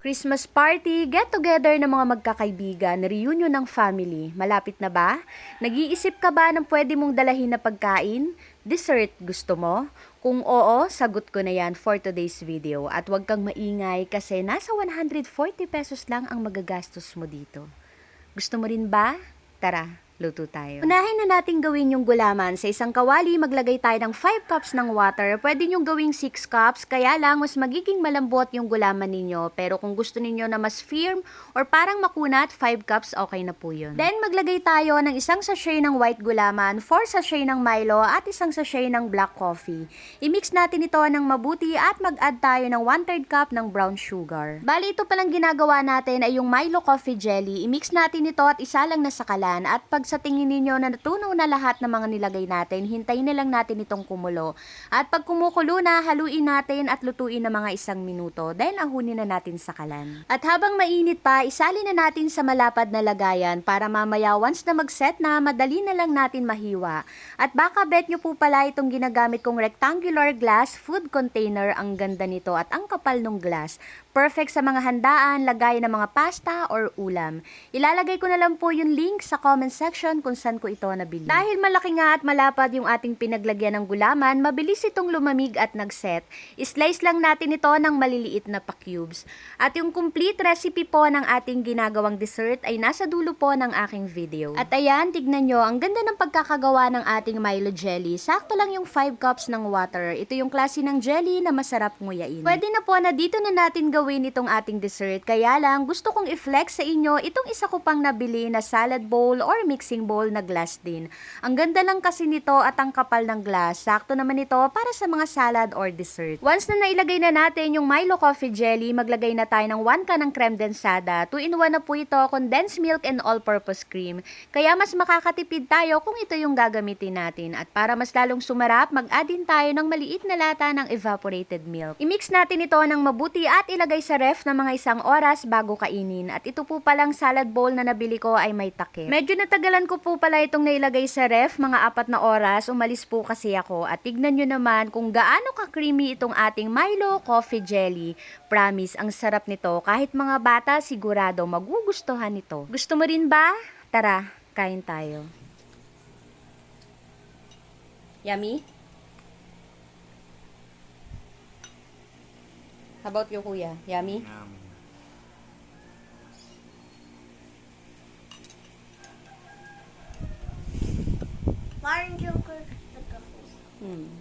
Christmas party, get-together ng mga magkakaibigan, reunion ng family. Malapit na ba? Nag-iisip ka ba ng pwede mong dalahin na pagkain? Dessert, gusto mo? Kung oo, sagot ko na yan for today's video. At huwag kang maingay kasi nasa 140 pesos lang ang magagastos mo dito. Gusto mo rin ba? Tara, luto tayo. Unahin na natin gawin yung gulaman. Sa isang kawali, maglagay tayo ng 5 cups ng water. Pwede nyo gawing 6 cups, kaya lang mas magiging malambot yung gulaman ninyo. Pero kung gusto ninyo na mas firm or parang makunat, 5 cups okay na po yun. Then maglagay tayo ng isang sachet ng white gulaman, 4 sachet ng Milo at isang sachet ng black coffee. I-mix natin ito ng mabuti at mag-add tayo ng 1/3 cup ng brown sugar. Bali ito palang ginagawa natin ay yung Milo coffee jelly. I-mix natin ito at isa lang na sakalan at pag sa tingin ninyo na natunaw na lahat ng mga nilagay natin, hintayin na lang natin itong kumulo. At pag kumukulo na, haluin natin at lutuin ng mga 1 minuto. Then ahunin na natin sa kalan. At habang mainit pa, isalin na natin sa malapad na lagayan para mamaya once na mag-set na, madali na lang natin mahiwa. At baka bet nyo po pala itong ginagamit kong rectangular glass food container. Ang ganda nito at ang kapal ng glass. Perfect sa mga handaan, lagay ng mga pasta or ulam. Ilalagay ko na lang po yung link sa comment section kung saan ko ito nabili. Dahil malaki nga at malapad yung ating pinaglagyan ng gulaman, mabilis itong lumamig at nag-set. Slice lang natin ito ng maliliit na pa-cubes. At yung complete recipe po ng ating ginagawang dessert ay nasa dulo po ng aking video. At ayan, tignan nyo, ang ganda ng pagkakagawa ng ating Milo jelly. Sakto lang yung 5 cups ng water. Ito yung klase ng jelly na masarap nguyain. Pwede na po na dito na natin gawin itong ating dessert. Kaya lang, gusto kong i-flex sa inyo itong isa ko pang nabili na salad bowl or mixing bowl na glass din. Ang ganda lang kasi nito at ang kapal ng glass. Sakto naman ito para sa mga salad or dessert. Once na nailagay na natin yung Milo coffee jelly, maglagay na tayo ng 1 can ng creme densada. 2-in-1 na po ito, condensed milk and all-purpose cream. Kaya mas makakatipid tayo kung ito yung gagamitin natin. At para mas lalong sumarap, mag-add din tayo ng maliit na lata ng evaporated milk. I-mix natin ito ng mabuti at ilagay sa ref na mga 1 oras bago kainin. At ito po palang salad bowl na nabili ko ay may takip. Medyo natagalan ko po pala itong nailagay sa ref, mga 4 na oras. Umalis po kasi ako. At tignan nyo naman kung gaano ka-creamy itong ating Milo coffee jelly. Promise, ang sarap nito. Kahit mga bata, sigurado magugustuhan ito. Gusto mo rin ba? Tara, kain tayo. Yummy? How about you, kuya? Yummy? Parang joker. Hmm.